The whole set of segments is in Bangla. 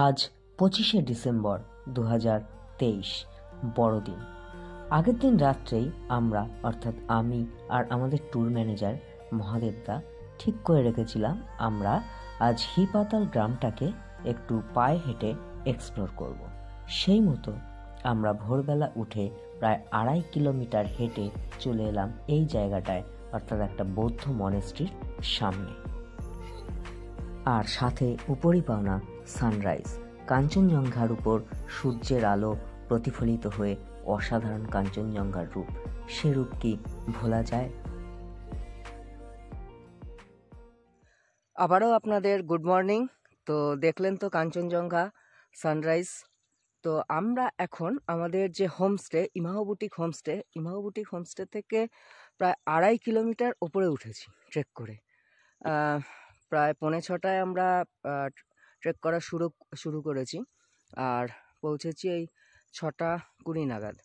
আজ 25শে ডিসেম্বর 2023 বড়দিন। আগের দিন রাত্রেই আমরা অর্থাৎ আমি আর আমাদের ট্যুর ম্যানেজার মহাদেবদা ঠিক করে রেখেছিলাম আমরা আজ হিপাতাল গ্রামটাকে একটু পায়ে হেঁটে এক্সপ্লোর করব। সেই মতো আমরা ভোরবেলা উঠে প্রায় 2.5 কিলোমিটার হেঁটে চলে এলাম এই জায়গাটায়, অর্থাৎ একটা বৌদ্ধ মনেস্ট্রির সামনে। আর সাথে উপরই পাওনা সানরাইজ, কাঞ্চনজঙ্ঘার উপর সূর্যের আলো প্রতিফলিত হয়ে অসাধারণ কাঞ্চনজঙ্ঘার রূপ, সে রূপ কি ভোলা যায়? আবারও আপনাদের গুড মর্নিং। তো দেখলেন তো কাঞ্চনজঙ্ঘা সানরাইজ। তো আমরা এখন আমাদের যে হোমস্টে ইমাহবুটিক হোমস্টে থেকে প্রায় 2.5 কিলোমিটার ওপরে উঠেছি ট্রেক করে। প্রায় 5:45 আমরা ট্রেক করা শুরু করেছি আর পৌঁছেছি এই 6:20 নাগাদ।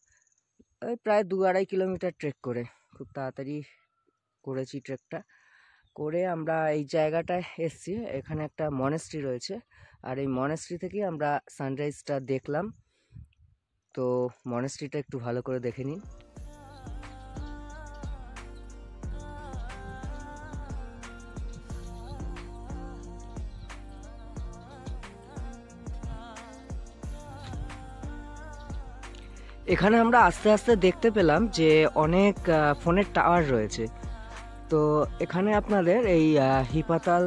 ওই প্রায় 2-2.5 কিলোমিটার ট্রেক করে খুব তাড়াতাড়ি করেছি ট্রেকটা করে। আমরা এই জায়গাটায় এসছি, এখানে একটা মনেস্ট্রি রয়েছে আর এই মনেস্ট্রি থেকেই আমরা সানরাইজটা দেখলাম। তো মনেস্ট্রিটা একটু ভালো করে দেখে নিন। এখানে আমরা আস্তে আস্তে দেখতে পেলাম যে অনেক ফোনের টাওয়ার রয়েছে। তো এখানে আপনাদের এই হিপাতাল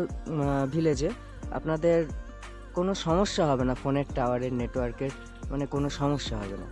ভিলেজে আপনাদের কোনো সমস্যা হবে না, ফোনের টাওয়ারের নেটওয়ার্কের মানে কোনো সমস্যা হবে না।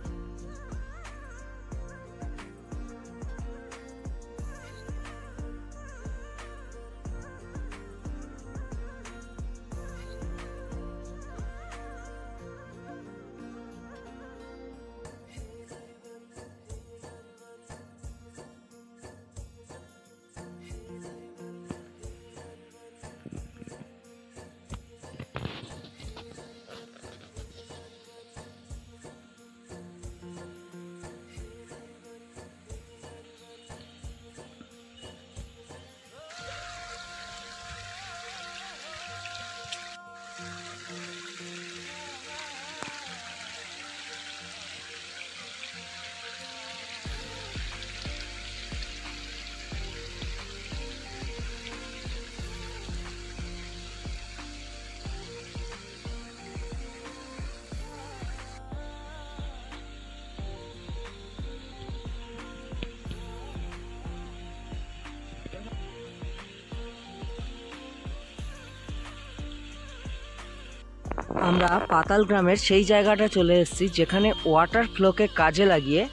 আমরা পাতাল গ্রামের সেই জায়গাটা চলে এসেছি যেখানে ওয়াটার ফ্লোকে কাজে লাগিয়ে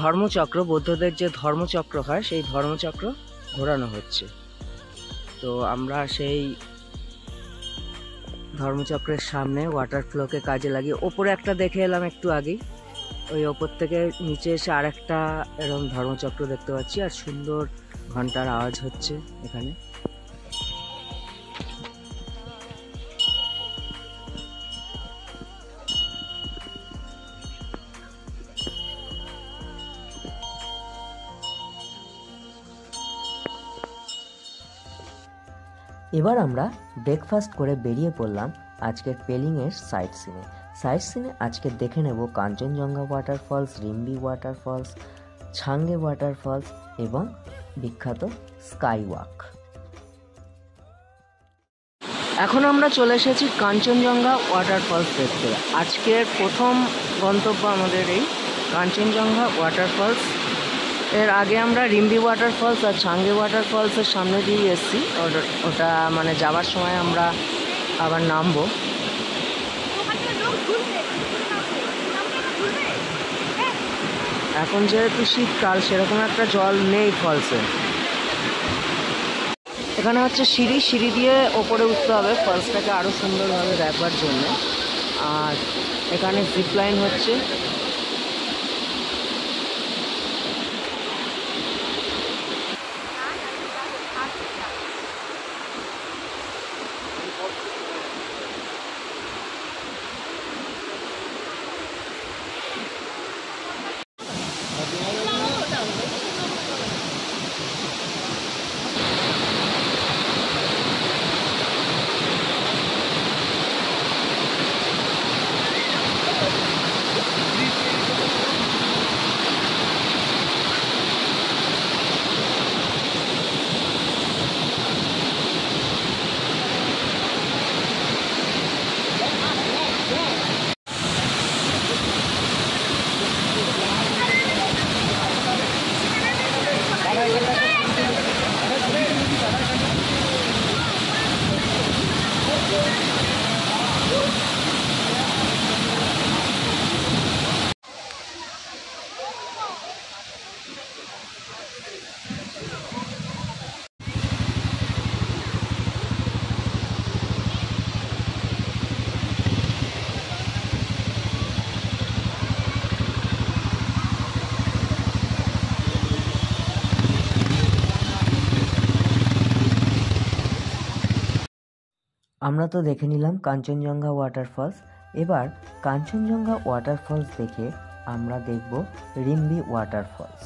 ধর্মচক্র, বৌদ্ধদের যে ধর্মচক্র হয় সেই ধর্মচক্র ঘোরানো হচ্ছে। তো আমরা সেই ধর্মচক্রের সামনে ওয়াটার ফ্লোকে কাজে লাগিয়ে ওপরে একটা দেখে এলাম একটু আগেই। ওই ওপর থেকে নিচে এসে আরেকটা এরকম ধর্মচক্র দেখতে পাচ্ছি আর সুন্দর ঘন্টার আওয়াজ হচ্ছে এখানে। এবার আমরা ব্রেকফাস্ট করে বেরিয়ে পড়লাম আজকের পেলিংয়ের সাইট সিনে। আজকে দেখে নেব Kanchenjunga waterfalls, Rimbi waterfalls, ছাঙ্গে waterfalls এবং বিখ্যাত স্কাই ওয়াক। এখন আমরা চলে এসেছি কাঞ্চনজঙ্ঘা ওয়াটারফলস দেখতে। আজকের প্রথম গন্তব্য আমাদের এই কাঞ্চনজঙ্ঘা ওয়াটারফলস। এর আগে আমরা রিম্বি ওয়াটারফলস আর ছাঙ্গে ওয়াটারফলসের সামনে দিয়ে এসেছি, ওটা মানে যাওয়ার সময় আমরা আবার নামবো। এখন যেহেতু শীতকাল সেরকম একটা জল নেই ফলসে। এখানে হচ্ছে সিঁড়ি দিয়ে ওপরে উঠতে হবে ফলসটাকে আরও সুন্দরভাবে দেখবার জন্য। আর এখানে জিপ লাইন হচ্ছে। আমরা তো দেখে নিলাম কাঞ্চনজঙ্ঘা ওয়াটারফলস। এবার কাঞ্চনজঙ্ঘা ওয়াটারফলস দেখে আমরা দেখব রিম্বি ওয়াটারফলস।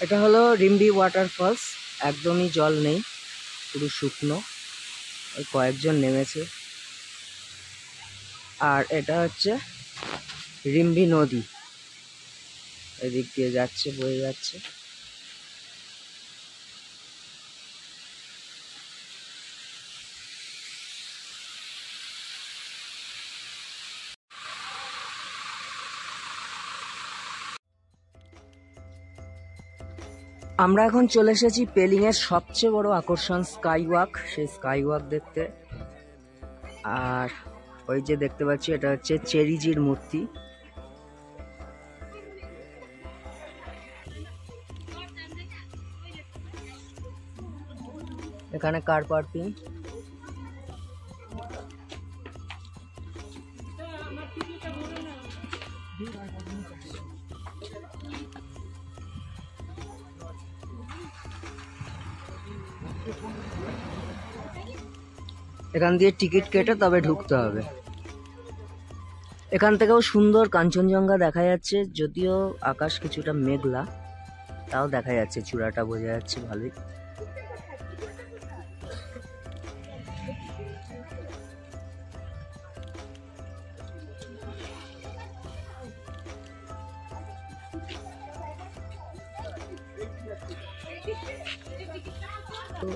এটা হলো রিম্বি ওয়াটারফলস, একদমই জল নেই, পুরো শুকনো, ওই কয়েকজন নেমেছে। আর এটা হচ্ছে রিম্বি নদী, এদিক দিয়ে যাচ্ছে, বয়ে যাচ্ছে। আমরা এখন চলে এসেছি পেলিং এর সবচেয়ে বড় আকর্ষণ স্কাই ওয়াক, সেই স্কাই ওয়াক দেখতে। আর ওই যে দেখতে পাচ্ছি এটা হচ্ছে চেরিজির মূর্তি। এখানে কার পার্কিং। এখান দিয়ে টিকিট কেটে তবে ঢুকতে হবে। এখান থেকেও সুন্দর কাঞ্চনজঙ্ঘা দেখা যাচ্ছে, যদিও আকাশ কিছুটা মেঘলা, তাও দেখা যাচ্ছে, চূড়াটা বোঝা যাচ্ছে ভালোই। তো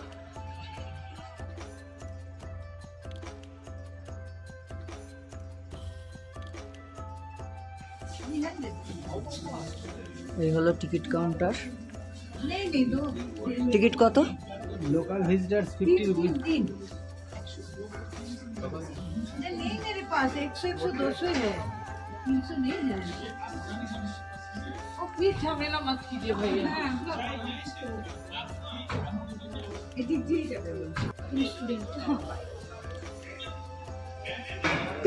এই হলো টিকিট কাউন্টার। টিকিট কত? Local visitors 50 rupees. नहीं मेरे पास 100 100 200 ही है, 300 नहीं है। ओ प्लीज झमेला मत कीजिए भैया।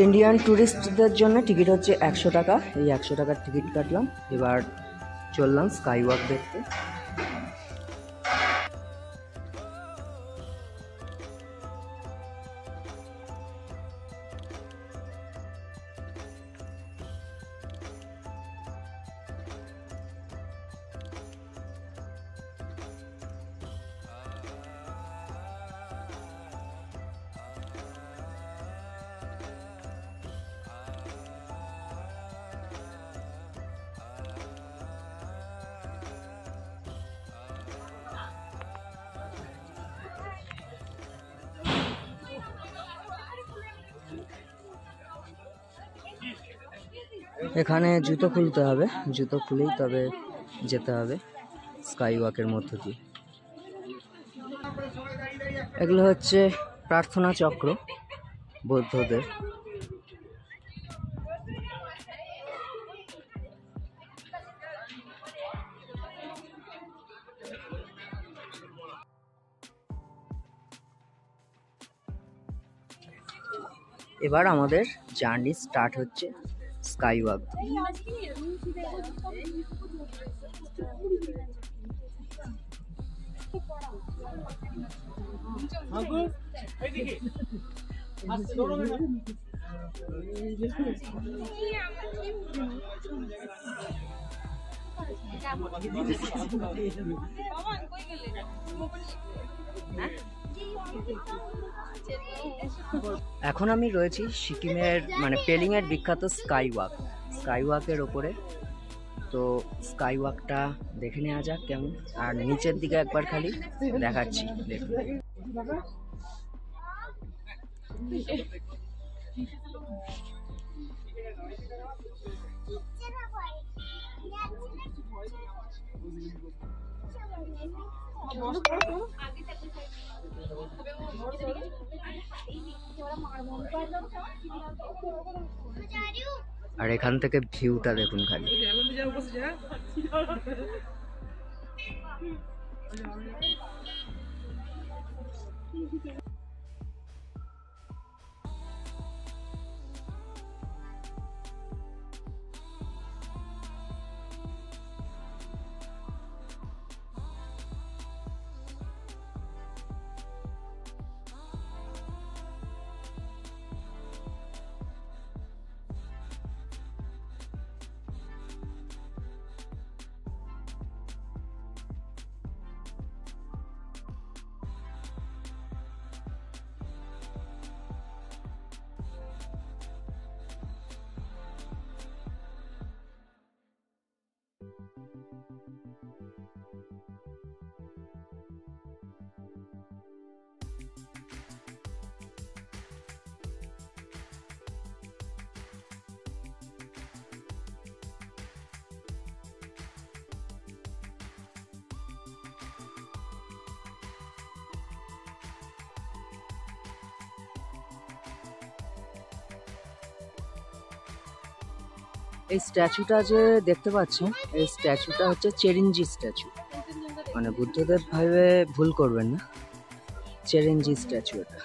ইন্ডিয়ান টুরিস্টদের জন্য টিকিট হচ্ছে 100 টাকা। এই 100 টাকার টিকিট কাটলাম, এবার চললাম স্কাই ওয়াক দেখতে। এখানে জুতো খুলতে হবে, জুতো খুলেই তবে যেতে হবে স্কাই ওয়াকের মধ্য দিয়ে। এগুলো হচ্ছে প্রার্থনা চক্র বৌদ্ধদের। এবার আমাদের জার্নি স্টার্ট হচ্ছে স্কাই ওয়াক। এখন আমি রয়েছি সিকিমের মানে পেলিং এর বিখ্যাত স্কাই ওয়াক, স্কাই ওয়াকের ওপরে। তো স্কাই ওয়াকটা দেখে নেওয়া যাক কেমন। আর নিচের দিকে একবার খালি দেখাচ্ছি, দেখুন। আর এখান থেকে ভিউটা দেখুন খালি। এই স্ট্যাচুটা যে দেখতে পাচ্ছেন, এই স্ট্যাচুটা হচ্ছে চেরেঞ্জি স্ট্যাচু, মানে বুদ্ধদেব ভাবে ভুল করবেন না, চেরেঞ্জি স্ট্যাচু এটা।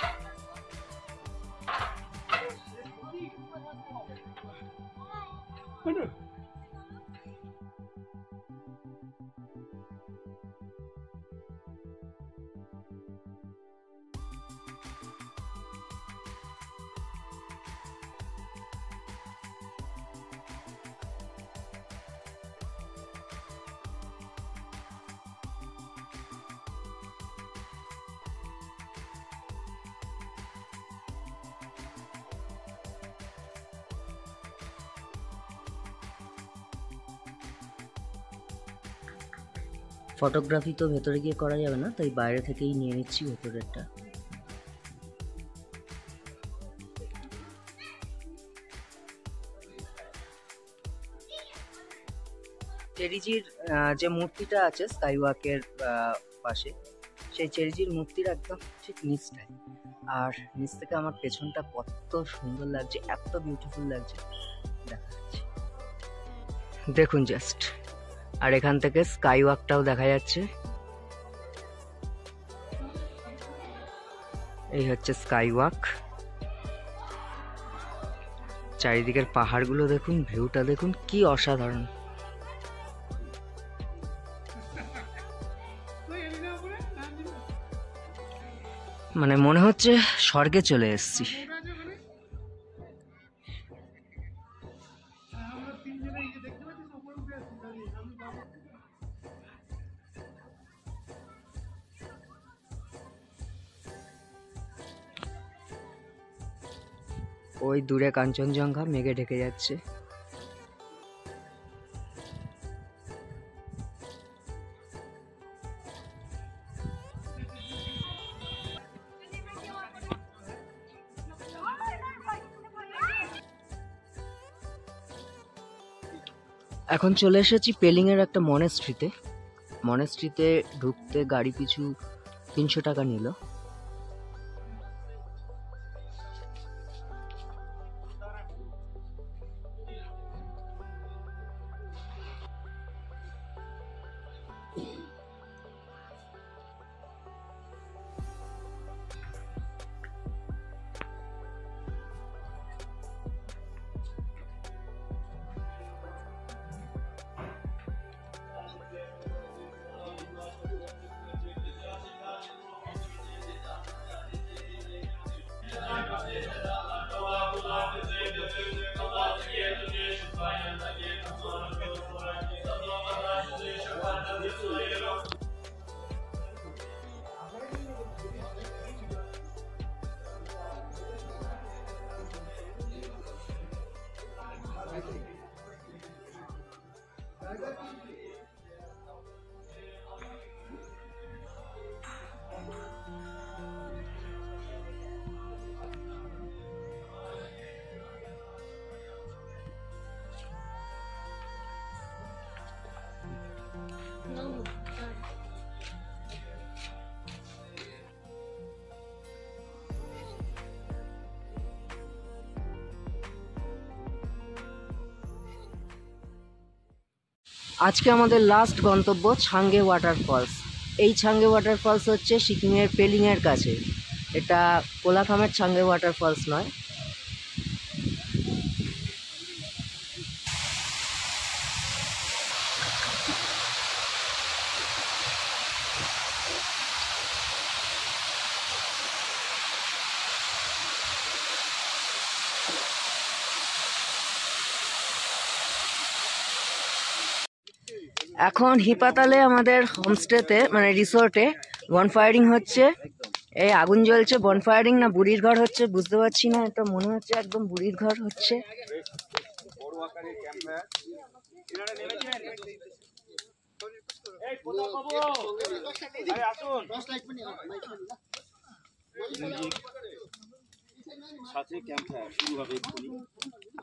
ফটোগ্রাফি তো ভেতরে গিয়ে করা যাবে না, তাই বাইরে থেকেই নিয়ে নিচ্ছি ভেতরেরটা। চেরিজির যে মূর্তিটা আছে স্কাইওয়াকের পাশে, সেই চেরিজির মূর্তির একদম ঠিক নিচটায়, আর নিচ থেকে আমার পেছনটা কত সুন্দর লাগছে, এত বিউটিফুল লাগছে, দেখাচ্ছি দেখুন জাস্ট। আর এখান থেকে স্কাই ওয়াকটাও দেখা যাচ্ছে, এই হচ্ছে স্কাই ওয়াক। চারিদিকের পাহাড়গুলো দেখুন, ভিউটা দেখুন, কি অসাধারণ। মানে মনে হচ্ছে স্বর্গে চলে এসেছি। ওই দূরে কাঞ্চনজঙ্ঘা মেঘে ঢেকে যাচ্ছে। এখন চলে এসেছি পেলিংয়ের একটা মনেস্ট্রিতে। মনেস্ট্রিতে ঢুকতে গাড়ি পিছু 300 টাকা নিল। আজকে আমাদের লাস্ট গন্তব্য ছাঙ্গে ওয়াটারফলস। এই ছাঙ্গে ওয়াটারফলস হচ্ছে সিকিমের পেলিংয়ের কাছে। এটা কোলাখামের ছাঙ্গে ওয়াটারফলস নয়। এখন হিপাতালে আমাদের হোমস্টেতে মানে রিসোর্টে বনফায়ারিং হচ্ছে। এই আগুন জ্বলছে, বনফায়ারিং না বুড়ির ঘর হচ্ছে বুঝতে পারছি না, এটা মনে হচ্ছে একদম বুড়ির ঘর হচ্ছে।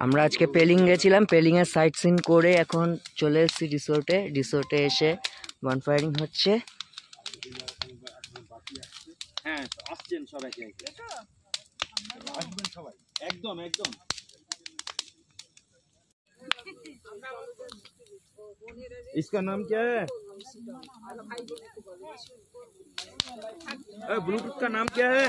আমরা আজকে পেলিং গেছিলাম, পেলিং এর সাইট সিন করে এখন চলে এসেছি রিসোর্টে। রিসোর্টে এসে বনফায়ারিং হচ্ছে। হ্যাঁ আসছেন সবাই, আসবেন সবাই, একদম একদম। इसका नाम क्या है? ब्लूटूथ का नाम क्या है?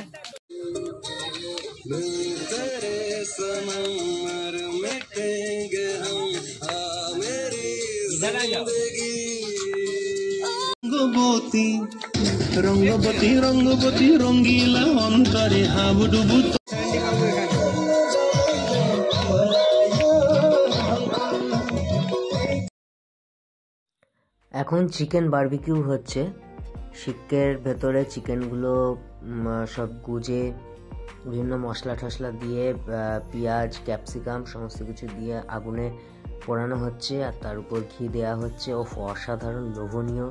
রঙ্গবতী রঙ্গবতী রঙ্গিলা অন্তরে হাবুডুবু। এখন চিকেন বারবিকিউ হচ্ছে। শিকের ভেতরে চিকেনগুলো সব গুজে বিভিন্ন মশলা টশলা দিয়ে পেঁয়াজ ক্যাপসিকাম সমস্ত কিছু দিয়ে আগুনে পোড়ানো হচ্ছে, আর তার উপর ঘি দেওয়া হচ্ছে। ও অসাধারণ লোভনীয়,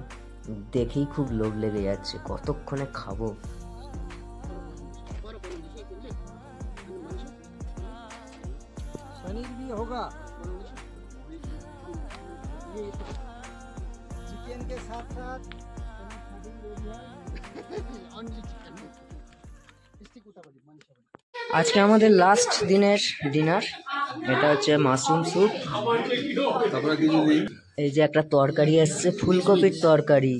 দেখেই খুব লোভ লেগে যাচ্ছে, কতক্ষণে খাবো। पनीर भी होगा चिकन के साथ साथ আজকে আমাদের লাস্ট দিনের ডিনার। এটা হচ্ছে মাশরুম স্যুপ। এই যে একটা তরকারি আসছে, ফুলকপির তরকারি।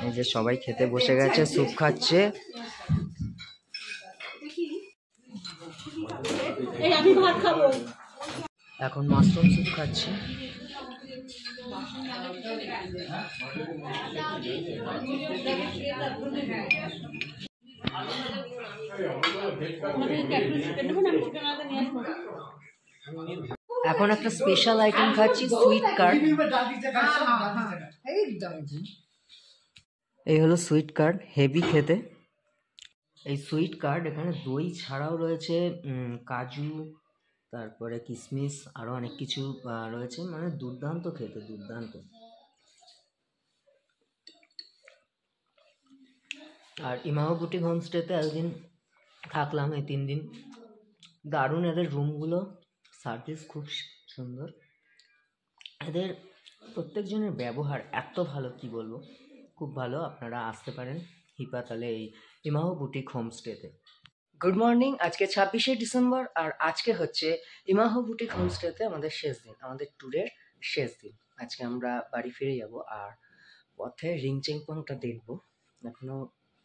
এই যে সবাই খেতে বসে গেছে, স্যুপ খাচ্ছে। এখন মাশরুম স্যুপ খাচ্ছি। এখন একটা স্পেশাল আইটেম খাচ্ছি, সুইট কার্ড। এই হলো সুইট কার্ড, হেভি খেতে। এই সুইট কার্ড এখানে দই ছাড়াও রয়েছে কাজু, তারপরে কিশমিশ, আরো অনেক কিছু রয়েছে, মানে দুর্দান্ত খেতে, দুর্দান্ত। আর ইমামা বুটিক হোমস্টেতে এতদিন থাকলাম, এই 3 দিন। দারুণ এদের রুমগুলো, সার্ভিস খুব সুন্দর, এদের প্রত্যেকজনের ব্যবহার এত ভালো, কি বলবো, খুব ভালো। আপনারা আসতে পারেন হিপাতালে এই ইমামা বুটিক হোমস্টেতে। গুড মর্নিং, আজকে 26শে ডিসেম্বর, আর আজকে হচ্ছে ইমামা বুটিক হোমস্টেতে আমাদের শেষ দিন, আমাদের ট্যুরের শেষ দিন। আজকে আমরা বাড়ি ফিরে যাব, আর পথে রিংচেংপংটা দেখবো, এখনো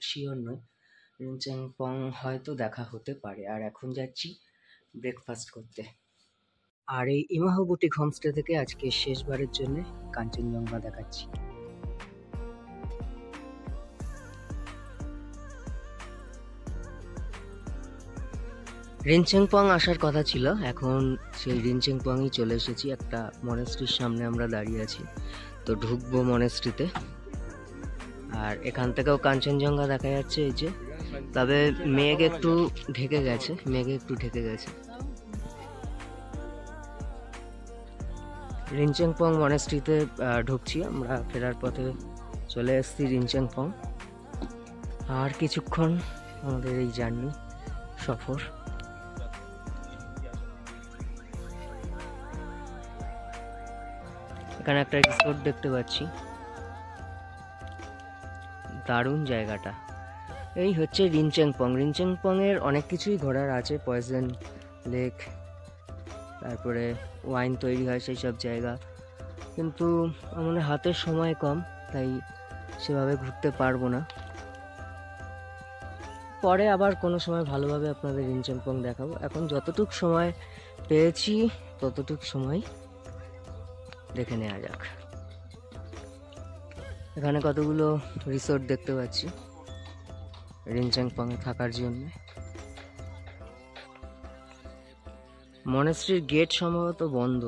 শিওর নয়। রিংচেংপং হয়তো দেখা হতে পারে। আর এখন যাচ্ছি ব্রেকফাস্ট করতে। আর এই ইমামা বুটিক হোমস্টে থেকে আজকে শেষবারের জন্য কাঞ্চনজঙ্ঘা দেখাচ্ছি। রিনচেংপং আসার কথা ছিল, এখন সেই রিনচেংপংই চলে এসেছি। একটা মনেস্ট্রির সামনে আমরা দাঁড়িয়ে আছি, তো ঢুকবো মনেস্ট্রিতে। আর এখান থেকেও কাঞ্চনজঙ্ঘা দেখা যাচ্ছে, এই যে। তবে মেঘ একটু ঢেকে গেছে, রিনচেংপং মনেস্ট্রিতে ঢুকছি আমরা। ফেরার পথে চলে এসেছি রিনচেংপং। আর কিছুক্ষণ আমাদের এই জার্নি, সফর। এখানে একটা রিসোর্ট দেখতে পাচ্ছি, দারুণ জায়গাটা। এই হচ্ছে রিনচেংপং। রিনচেংপং এর অনেক কিছুই ঘোরার আছে, পয়জন লেক, তারপরে ওয়াইন তৈরি হয় সেই সব জায়গা, কিন্তু আমাদের হাতে সময় কম, তাই সেভাবে ঘুরতে পারবো না। পরে আবার কোনো সময় ভালোভাবে আপনাদের রিনচেনপং দেখাবো। এখন যতটুক সময় পেয়েছি ততটুক সময় দেখে নেওয়া যাক। এখানে কতগুলো রিসোর্ট দেখতে পাচ্ছি রিনচেনপংয়ে থাকার জন্য। মনেস্ট্রির গেট সম্ভবত বন্ধ।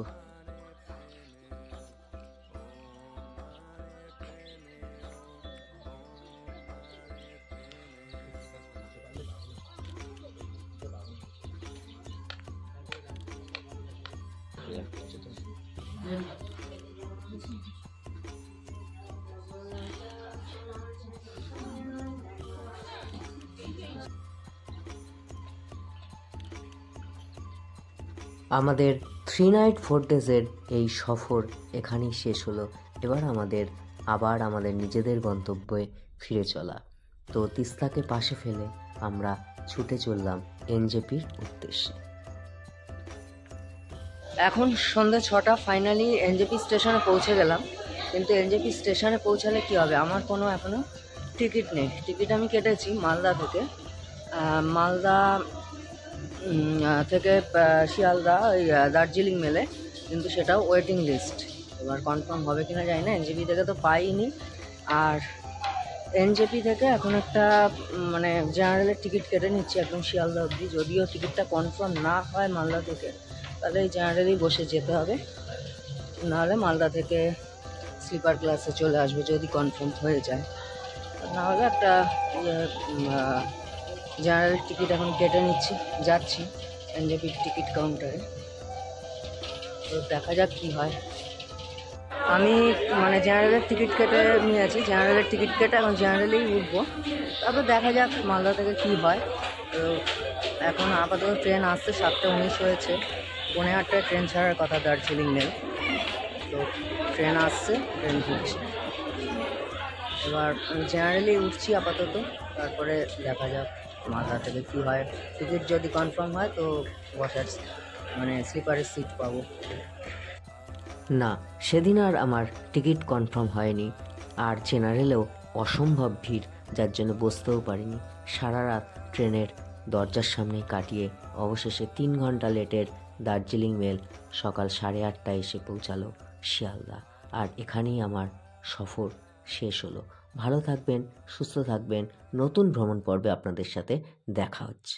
আমাদের 3 নাইট 4 ডেজের এই সফর এখানেই শেষ হলো। এবার আবার আমাদের নিজেদের গন্তব্যে ফিরে চলা। তো তিস্তাকে পাশে ফেলে আমরা ছুটে চললাম এনজেপির উদ্দেশ্যে। এখন সন্ধ্যা 6টা, ফাইনালি এনজেপি স্টেশনে পৌঁছে গেলাম। কিন্তু এনজেপি স্টেশনে পৌঁছালে কি হবে, আমার কোনো এখনো টিকিট নেই। টিকিট আমি কেটেছি মালদা থেকে, মালদা থেকে শিয়ালদা ওই দার্জিলিং মেলে, কিন্তু সেটাও ওয়েটিং লিস্ট। এবার কনফার্ম হবে কিনা জানি না। এনজেপি থেকে তো পাইনি। আর এনজেপি থেকে এখন একটা মানে জেনারেলের টিকিট কেটে নিচ্ছি একদম শিয়ালদা অবধি। যদিও টিকিটটা কনফার্ম না হয় মালদা থেকে, তাহলে এই জেনারেলেই বসে যেতে হবে। নাহলে মালদা থেকে স্লিপার ক্লাসে চলে আসবে যদি কনফার্ম হয়ে যায়। নাহলে একটা জেনারেল টিকিট এখন কেটে নিচ্ছি, যাচ্ছি এনজেপির টিকিট কাউন্টারে। তো দেখা যাক কী হয়। আমি মানে জেনারেলের টিকিট কেটে নিয়েছি, জেনারেলের টিকিট কেটে এখন জেনারেলেই উঠবো। তারপর দেখা যাক মালদা থেকে কী হয়। তো এখন আপাতত ট্রেন আসছে, 7:19 হয়েছে। 8:30টায় ট্রেন ছাড়ার কথা দার্জিলিং মেল। তো ট্রেন আসছে, ট্রেন ঢুকছে। এবার আমি জেনারেলেই উঠছি আপাতত, তারপরে দেখা যাক মালদা থেকে কী হয়। টিকিট যদি কনফার্ম হয় তো বসার মানে স্লিপারের সিট পাবো। না, সেদিন আর আমার টিকিট কনফার্ম হয়নি। আর জেনারেলেও অসম্ভব ভিড়, যার জন্য বসতেও পারিনি। সারা রাত ট্রেনের দরজার সামনেই কাটিয়ে অবশেষে 3 ঘন্টা লেটের দার্জিলিং মেল সকাল 8:30টায় এসে পৌঁছালো শিয়ালদা। আর এখানেই আমার সফর শেষ হলো। ভালো থাকবেন, সুস্থ থাকবেন। নতুন ভ্রমণ পর্বে আপনাদের সাথে দেখা হচ্ছে।